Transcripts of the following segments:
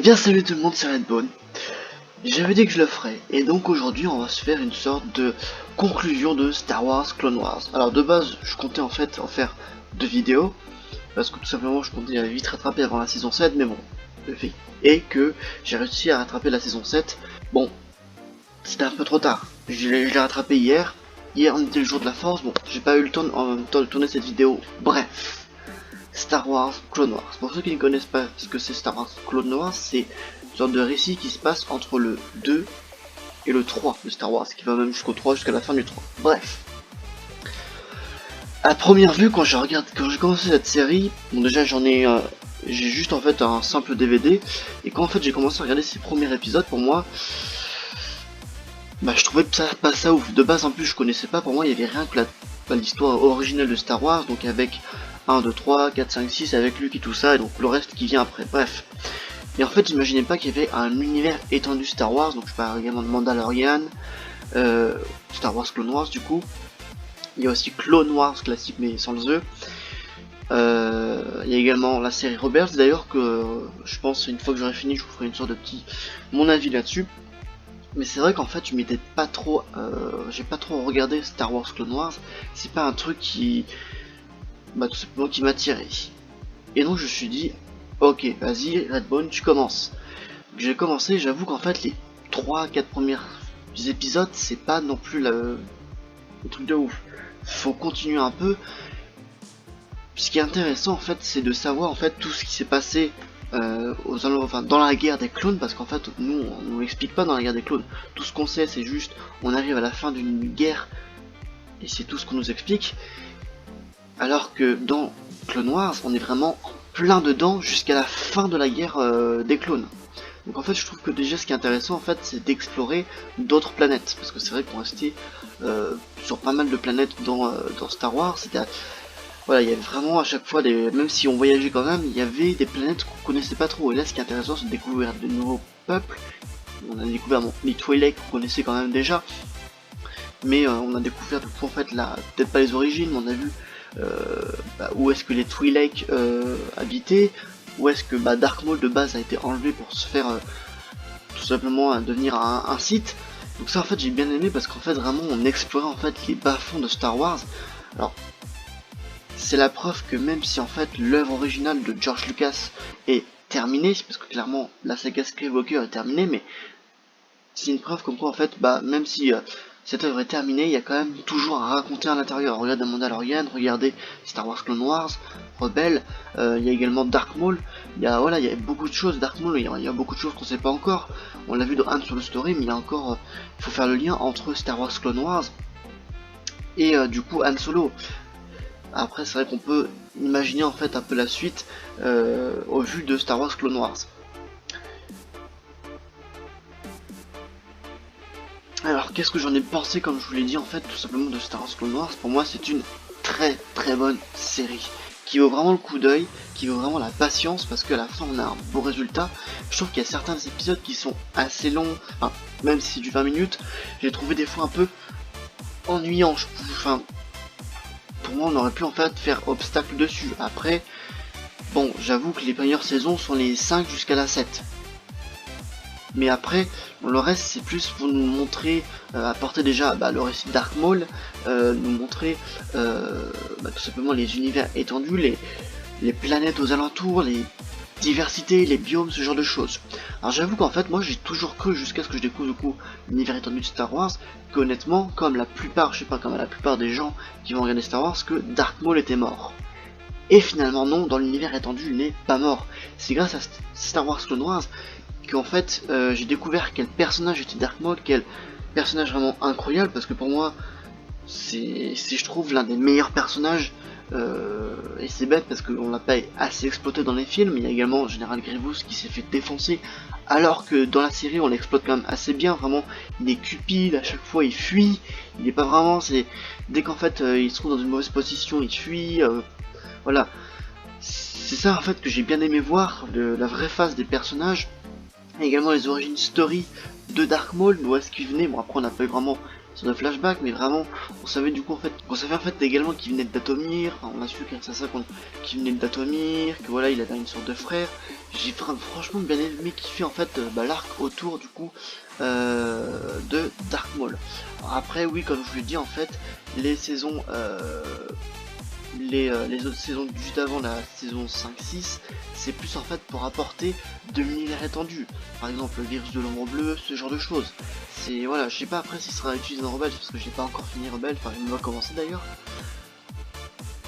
bien salut tout le monde, c'est Redbone. J'avais dit que je le ferais, et donc aujourd'hui on va se faire une sorte de conclusion de Star Wars Clone Wars. Alors de base, je comptais en fait en faire 2 vidéos, parce que tout simplement je comptais vite rattraper avant la saison 7, mais bon, le fait est que j'ai réussi à rattraper la saison 7. Bon, c'était un peu trop tard, je l'ai rattrapé hier on était le jour de la force, bon, j'ai pas eu le temps en même temps de tourner cette vidéo, bref. Star Wars Clone Wars. Pour ceux qui ne connaissent pas ce que c'est Star Wars Clone Wars, c'est une sorte de récit qui se passe entre le 2 et le 3 de Star Wars, qui va même jusqu'au 3, jusqu'à la fin du 3. Bref. À première vue, quand j'ai commencé cette série, bon déjà j'ai juste en fait un simple DVD, et quand en fait j'ai commencé à regarder ces premiers épisodes, pour moi, je trouvais pas ça ouf. De base en plus je connaissais pas, pour moi il y avait rien que l'histoire originelle de Star Wars, donc avec 1, 2, 3, 4, 5, 6 avec Luke et tout ça, et donc le reste qui vient après, bref. Et en fait j'imaginais pas qu'il y avait un univers étendu Star Wars, donc je parle également de Mandalorian, Star Wars Clone Wars du coup. Il y a aussi Clone Wars classique mais sans le E. Il y a également la série Rebels d'ailleurs, que je pense une fois que j'aurai fini je vous ferai une sorte de mon avis là-dessus. Mais c'est vrai qu'en fait je m'étais pas trop, j'ai pas trop regardé Star Wars Clone Wars, c'est pas un truc qui, tout simplement qui m'attirait. Et donc je me suis dit, ok, vas-y Redbone, tu commences. J'ai commencé, j'avoue qu'en fait les 3-4 premiers épisodes, c'est pas non plus le truc de ouf. Faut continuer un peu. Ce qui est intéressant en fait, c'est de savoir en fait tout ce qui s'est passé dans la guerre des clones, parce qu'en fait nous on nous explique pas dans la guerre des clones. Tout ce qu'on sait c'est juste on arrive à la fin d'une guerre et c'est tout ce qu'on nous explique. Alors que dans Clone Wars, on est vraiment plein dedans jusqu'à la fin de la guerre des clones. Donc en fait, je trouve que déjà ce qui est intéressant en fait, c'est d'explorer d'autres planètes, parce que c'est vrai qu'on restait sur pas mal de planètes dans Star Wars. Voilà, il y avait vraiment à chaque fois même si on voyageait quand même, il y avait des planètes qu'on connaissait pas trop. Et là, ce qui est intéressant, c'est de découvrir de nouveaux peuples. On a découvert les Twi'lek qu'on connaissait quand même déjà, mais on a découvert du coup en fait peut-être pas les origines, mais on a vu où est-ce que les Twi'lek habitaient, où est-ce que Dark Maul de base a été enlevé pour se faire tout simplement devenir un Sith. Donc ça en fait j'ai bien aimé, parce qu'en fait vraiment on explorait en fait les bas-fonds de Star Wars. Alors c'est la preuve que même si en fait l'œuvre originale de George Lucas est terminée, parce que clairement la saga Skywalker est terminée, mais c'est une preuve comme quoi en fait même si cette œuvre est terminée, il y a quand même toujours à raconter à l'intérieur. Regardez Mandalorian, regardez Star Wars Clone Wars, Rebelle, il y a également Dark Maul, il y a beaucoup de choses, Dark Maul, il y a beaucoup de choses qu'on sait pas encore. On l'a vu dans Han Solo Story, mais il y a encore, il faut faire le lien entre Star Wars Clone Wars et du coup Han Solo. Après c'est vrai qu'on peut imaginer en fait un peu la suite au vu de Star Wars Clone Wars. Alors qu'est-ce que j'en ai pensé, comme je vous l'ai dit en fait, tout simplement de Star Wars Clone Wars. Pour moi c'est une très très bonne série, qui vaut vraiment le coup d'œil, qui vaut vraiment la patience, parce qu'à la fin on a un beau résultat. Je trouve qu'il y a certains épisodes qui sont assez longs, enfin, même si c'est du 20 minutes, j'ai trouvé des fois un peu ennuyant. Pour moi on aurait pu en fait faire obstacle dessus. Après, bon, j'avoue que les meilleures saisons sont les 5 jusqu'à la 7. Mais après, le reste c'est plus pour nous montrer, apporter déjà le récit Dark Maul, nous montrer tout simplement les univers étendus, les planètes aux alentours, les diversités, les biomes, ce genre de choses. Alors j'avoue qu'en fait moi j'ai toujours cru, jusqu'à ce que je découvre du coup l'univers étendu de Star Wars, qu'honnêtement, comme la plupart des gens qui vont regarder Star Wars, que Dark Maul était mort. Et finalement non, dans l'univers étendu il n'est pas mort. C'est grâce à Star Wars Clone Wars qu'en fait j'ai découvert quel personnage était Dark Maul, quel personnage vraiment incroyable, parce que pour moi c'est je trouve l'un des meilleurs personnages, et c'est bête parce qu'on l'a pas assez exploité dans les films. Il y a également Général Grievous qui s'est fait défoncer, alors que dans la série on l'exploite quand même assez bien. Vraiment il est cupide, à chaque fois il fuit, il est pas vraiment, c'est dès qu'en fait il se trouve dans une mauvaise position il fuit, voilà. C'est ça en fait que j'ai bien aimé voir, la vraie face des personnages. Et également les origines story de Dark Maul, d'où est-ce qu'il venait. Bon après on n'a pas eu vraiment de flashback, mais vraiment, on savait du coup en fait, on savait en fait également qu'il venait de Datomir, enfin, on a su grâce à ça qu'il venait de Datomir, que voilà, il avait une sorte de frère. J'ai franchement bien aimé kiffer en fait l'arc autour du coup de Dark Maul. Alors après, oui, comme je vous l'ai dit, en fait, les saisons les autres saisons juste avant la saison 5-6, c'est plus en fait pour apporter de l'univers étendu. Par exemple le virus de l'ombre bleue, ce genre de choses. C'est voilà, je sais pas après s'il sera utilisé dans Rebelle parce que j'ai pas encore fini Rebelle, enfin il va commencer d'ailleurs.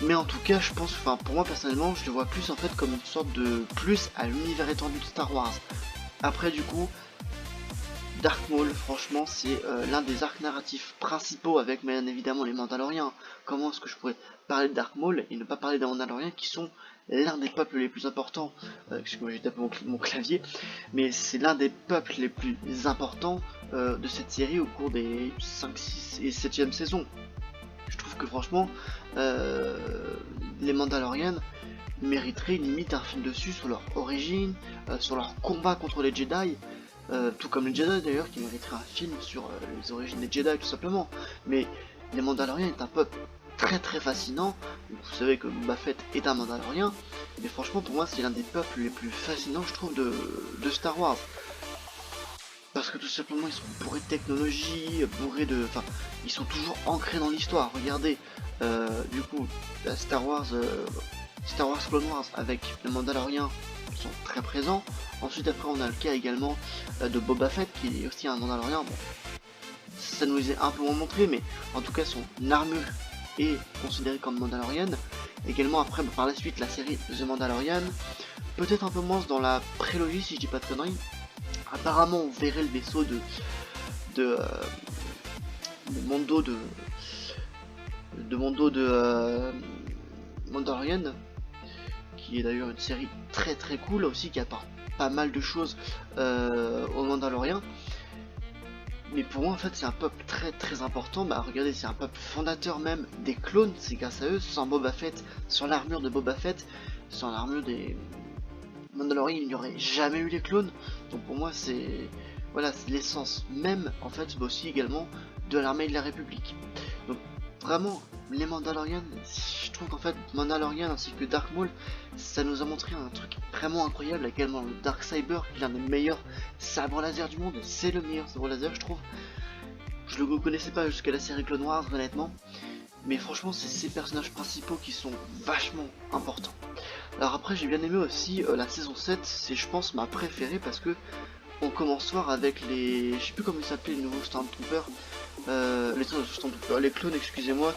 Mais en tout cas je pense, enfin pour moi personnellement je le vois plus en fait comme une sorte de plus à l'univers étendu de Star Wars. Après du coup, Dark Maul, franchement, c'est l'un des arcs narratifs principaux avec bien évidemment les Mandaloriens. Comment est-ce que je pourrais parler de Dark Maul et ne pas parler des Mandaloriens qui sont l'un des peuples les plus importants, excusez-moi j'ai tapé mon clavier, mais c'est l'un des peuples les plus importants de cette série au cours des 5, 6 et 7e saisons. Je trouve que franchement, les Mandaloriens mériteraient limite un film dessus sur leur origine, sur leur combat contre les Jedi, tout comme les Jedi d'ailleurs, qui mériterait un film sur les origines des Jedi tout simplement. Mais les Mandaloriens est un peuple très très fascinant. Vous savez que Boba Fett est un Mandalorien, mais franchement pour moi c'est l'un des peuples les plus fascinants je trouve de Star Wars. Parce que tout simplement ils sont bourrés de technologie, bourrés de... Enfin, ils sont toujours ancrés dans l'histoire. Regardez, du coup, la Star Wars Clone Wars avec les Mandaloriens sont très présents. Ensuite après on a le cas également de Boba Fett qui est aussi un Mandalorien. Bon, ça nous est un peu moins montré, mais en tout cas son armure est considérée comme mandalorienne. Également après par la suite la série The Mandalorian, peut-être un peu moins dans la prélogie si je dis pas de conneries. Apparemment on verrait le vaisseau de Mondo Mandalorian, qui est d'ailleurs une série très très cool aussi qui apporte pas mal de choses aux Mandaloriens. Mais pour moi en fait c'est un peuple très très important. Bah regardez, c'est un peuple fondateur même des clones, c'est grâce à eux. Sans Boba Fett, sans l'armure de Boba Fett, sans l'armure des Mandalorian, il n'y aurait jamais eu les clones. Donc pour moi c'est voilà, c'est l'essence même en fait, mais aussi également de l'armée de la République. Donc vraiment les Mandalorians, je trouve qu'en fait Mandalorian ainsi que Dark Maul, ça nous a montré un truc vraiment incroyable. Également le Dark Saber, qui est l'un des meilleurs sabres laser du monde, c'est le meilleur sabre laser je trouve. Je le connaissais pas jusqu'à la série Clone Wars honnêtement, mais franchement c'est ces personnages principaux qui sont vachement importants. Alors après j'ai bien aimé aussi la saison 7, c'est je pense ma préférée parce que on commence fort avec les... je sais plus comment ils s'appelaient les nouveaux Stormtroopers, les clones excusez-moi,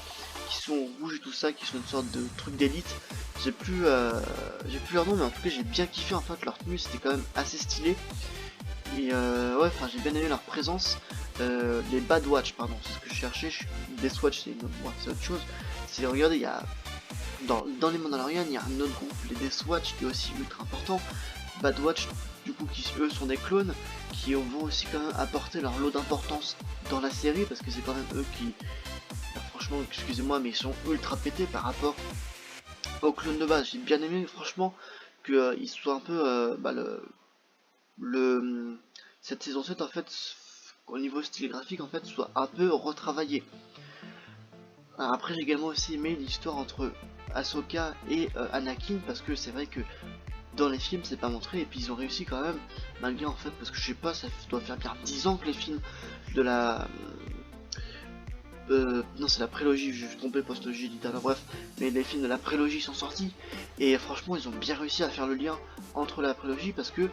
qui sont rouges et tout ça, qui sont une sorte de truc d'élite. J'ai plus leur nom, mais en tout cas j'ai bien kiffé en fait leur tenue, c'était quand même assez stylé. Et ouais, enfin j'ai bien aimé leur présence. Les Bad Watch, pardon, c'est ce que je cherchais. Death Watch c'est autre chose. C'est regardez, il y a dans les Mandalorians, il y a un autre groupe, les Death Watch, qui est aussi ultra important. Bad Watch, du coup, qui eux sont des clones, qui vont aussi quand même apporter leur lot d'importance dans la série, parce que c'est quand même eux qui, franchement, excusez-moi, mais ils sont ultra pétés par rapport aux clones de base. J'ai bien aimé, franchement, qu'ils soient un peu, cette saison 7 en fait, au niveau style graphique en fait, soit un peu retravaillé. Après j'ai également aussi aimé l'histoire entre Ahsoka et Anakin, parce que c'est vrai que dans les films c'est pas montré, et puis ils ont réussi quand même, malgré en fait, parce que je sais pas, ça doit faire bien 10 ans que les films de la... non c'est la prélogie, je suis trompé, post-logie, dit alors bref, mais les films de la prélogie sont sortis, et franchement ils ont bien réussi à faire le lien entre la prélogie, parce que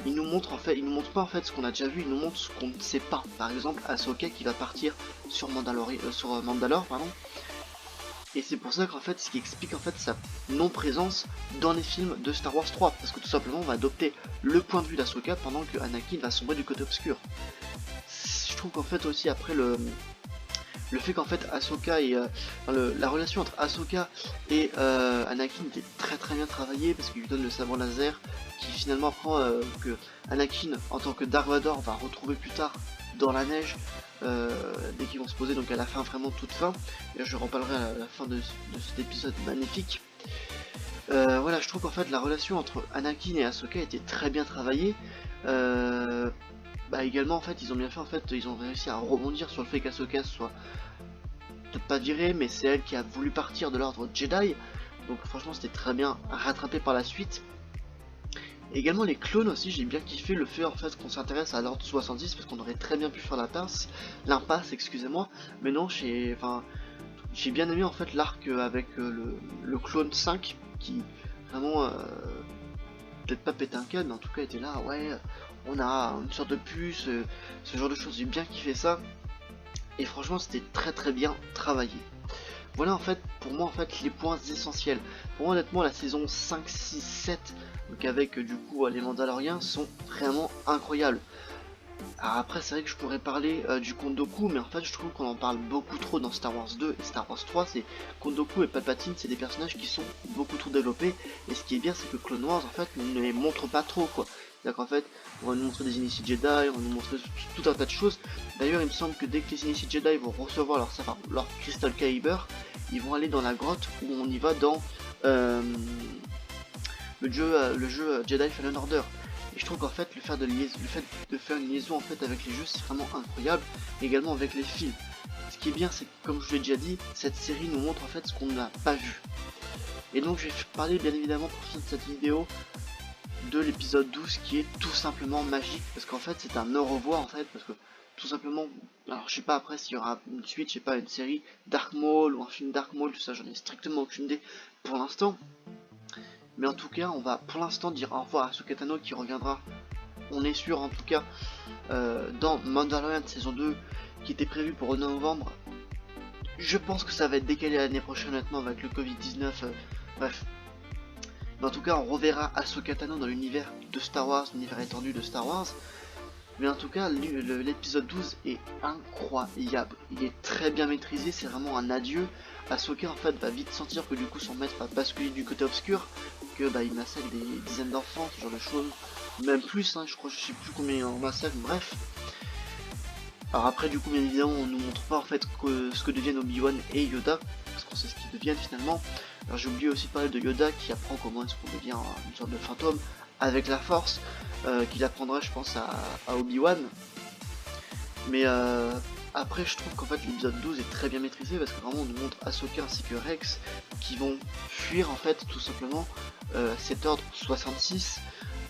ils nous montrent en fait, ils nous montrent pas en fait ce qu'on a déjà vu, ils nous montrent ce qu'on ne sait pas. Par exemple Ahsoka qui va partir sur Mandalore, pardon. Et c'est pour ça qu'en fait, ce qui explique en fait sa non-présence dans les films de Star Wars 3, parce que tout simplement on va adopter le point de vue d'Ahsoka pendant que Anakin va sombrer du côté obscur. Je trouve qu'en fait aussi après le fait qu'en fait Ahsoka et la relation entre Ahsoka et Anakin était très très bien travaillée, parce qu'il lui donne le sabre laser qui finalement apprend que Anakin en tant que Dark Vador va retrouver plus tard dans la neige dès qu'ils vont se poser, donc à la fin vraiment toute fin, et je reparlerai à la fin de cet épisode magnifique. Voilà, je trouve qu'en fait la relation entre Anakin et Ahsoka était très bien travaillée. bah également en fait ils ont bien fait, en fait ils ont réussi à rebondir sur le fait qu'Ahsoka soit peut-être pas virée, mais c'est elle qui a voulu partir de l'ordre Jedi, donc franchement c'était très bien rattrapé par la suite. Et également les clones aussi, j'ai bien kiffé le fait en fait qu'on s'intéresse à l'ordre 70 parce qu'on aurait très bien pu faire l'impasse, excusez-moi, mais non, j'ai bien aimé en fait l'arc avec le clone 5 qui vraiment peut-être pas pété un câble, mais en tout cas était là, ouais, on a une sorte de puce, ce genre de choses, j'ai bien kiffé ça, et franchement c'était très très bien travaillé. Voilà en fait, pour moi en fait, les points essentiels. Pour moi honnêtement la saison 5, 6, 7, donc avec du coup les Mandaloriens, sont vraiment incroyables. Alors après c'est vrai que je pourrais parler du Count Dooku, mais en fait je trouve qu'on en parle beaucoup trop dans Star Wars 2 et Star Wars 3, c'est Count Dooku et Palpatine, c'est des personnages qui sont beaucoup trop développés, et ce qui est bien c'est que Clone Wars en fait ne les montre pas trop quoi. C'est-à-dire qu'en fait on va nous montrer des initiés Jedi, on va nous montrer tout un tas de choses. D'ailleurs il me semble que dès que les initiés Jedi vont recevoir leur Crystal Kyber, ils vont aller dans la grotte où on y va dans le jeu Jedi Fallen Order. Et je trouve qu'en fait le fait de faire une liaison en fait avec les jeux c'est vraiment incroyable, et également avec les films. Ce qui est bien c'est que comme je vous l'ai déjà dit, cette série nous montre en fait ce qu'on n'a pas vu. Et donc je vais parler bien évidemment pour finir cette vidéo de l'épisode 12 qui est tout simplement magique, parce qu'en fait c'est un au revoir en fait, parce que tout simplement, alors je sais pas après s'il y aura une suite, je sais pas, une série Dark Maul ou un film Dark Maul, tout ça j'en ai strictement aucune idée pour l'instant. Mais en tout cas, on va pour l'instant dire au revoir à Ahsoka Tano qui reviendra, on est sûr en tout cas, dans Mandalorian saison 2 qui était prévu pour novembre. Je pense que ça va être décalé l'année prochaine honnêtement avec le Covid-19, bref. Mais en tout cas, on reverra Ahsoka Tano dans l'univers de Star Wars, l'univers étendu de Star Wars. Mais en tout cas, l'épisode 12 est incroyable. Il est très bien maîtrisé, c'est vraiment un adieu. Ahsoka en fait va vite sentir que du coup son maître va basculer du côté obscur, que bah il massacre des dizaines d'enfants, ce genre de choses. Même plus, hein, je crois, je sais plus combien il en massacre, bref. Alors après du coup bien évidemment on nous montre pas en fait ce que deviennent Obi-Wan et Yoda, parce qu'on sait ce qu'ils deviennent finalement. Alors j'ai oublié aussi de parler de Yoda qui apprend comment est-ce qu'on devient une sorte de fantôme avec la force, qu'il apprendra je pense à Obi-Wan. Mais après je trouve qu'en fait l'épisode 12 est très bien maîtrisé parce que vraiment on nous montre Ahsoka ainsi que Rex qui vont fuir en fait tout simplement cet ordre 66.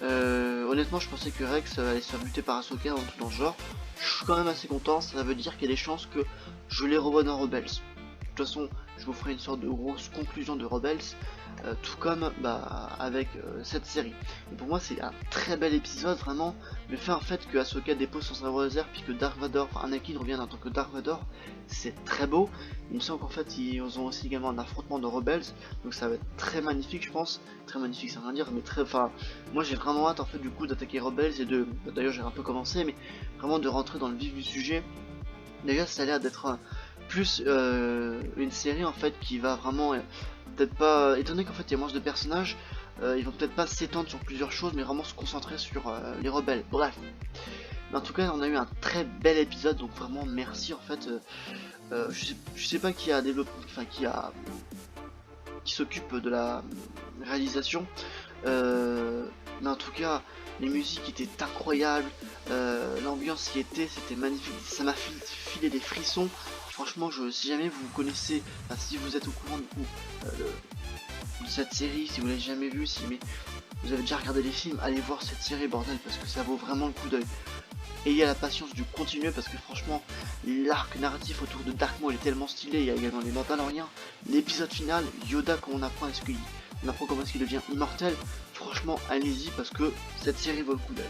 Honnêtement je pensais que Rex allait se faire buter par Ahsoka dans tout dans le genre. Je suis quand même assez content, ça veut dire qu'il y a des chances que je les revoie dans Rebels. De toute façon, je vous ferai une sorte de grosse conclusion de Rebels, tout comme bah, avec cette série. Et pour moi, c'est un très bel épisode, vraiment. Le fait en fait que Ahsoka dépose son sabre laser, puis que Dark Vador, enfin Anakin revienne en tant que Dark Vador, c'est très beau. Il me semble qu'en fait, ils ont aussi également un affrontement de Rebels, donc ça va être très magnifique, je pense. Très magnifique, ça veut rien dire, mais très. Enfin, moi j'ai vraiment hâte en fait du coup d'attaquer Rebels et de. D'ailleurs, j'ai un peu commencé, mais vraiment de rentrer dans le vif du sujet. Déjà, ça a l'air d'être plus une série en fait qui va vraiment peut-être pas, étant donné qu'en fait il y a moins de personnages, ils vont peut-être pas s'étendre sur plusieurs choses, mais vraiment se concentrer sur les rebelles. Bref. Mais en tout cas, on a eu un très bel épisode, donc vraiment merci en fait. Je sais pas qui a développé, enfin qui s'occupe de la réalisation, mais en tout cas, les musiques étaient incroyables, l'ambiance y était, c'était magnifique, ça m'a filé des frissons. Franchement, si jamais vous connaissez, enfin, si vous êtes au courant du coup de cette série, si vous l'avez jamais vue, si mais vous avez déjà regardé les films, allez voir cette série bordel parce que ça vaut vraiment le coup d'œil. Ayez la patience de continuer parce que franchement l'arc narratif autour de Dark Maul est tellement stylé. Il y a également les Mandaloriens, l'épisode final, Yoda quand on apprend comment est-ce qu'il devient immortel. Franchement allez-y parce que cette série vaut le coup d'œil.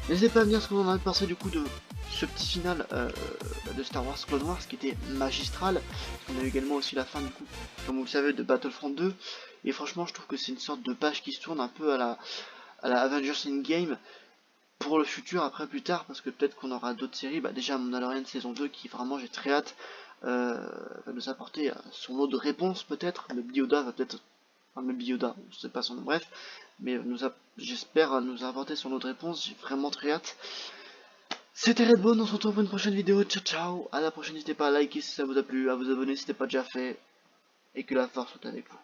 N'hésitez pas à me dire ce que vous en avez pensé du coup de ce petit final de Star Wars Clone Wars qui était magistral. On a eu également aussi la fin du coup, comme vous le savez, de Battlefront 2. Et franchement je trouve que c'est une sorte de page qui se tourne un peu à la Avengers Endgame pour le futur, après plus tard, parce que peut-être qu'on aura d'autres séries, bah déjà Mandalorian saison 2 qui vraiment j'ai très hâte va nous apporter son lot de réponses peut-être, le Yoda va peut-être, enfin le Yoda, je sais pas son nom, bref, mais j'espère nous apporter son lot de réponses, j'ai vraiment très hâte. C'était Redbone, on se retrouve pour une prochaine vidéo, ciao ciao, à la prochaine, n'hésitez pas à liker si ça vous a plu, à vous abonner si ce n'est pas déjà fait, et que la force soit avec vous.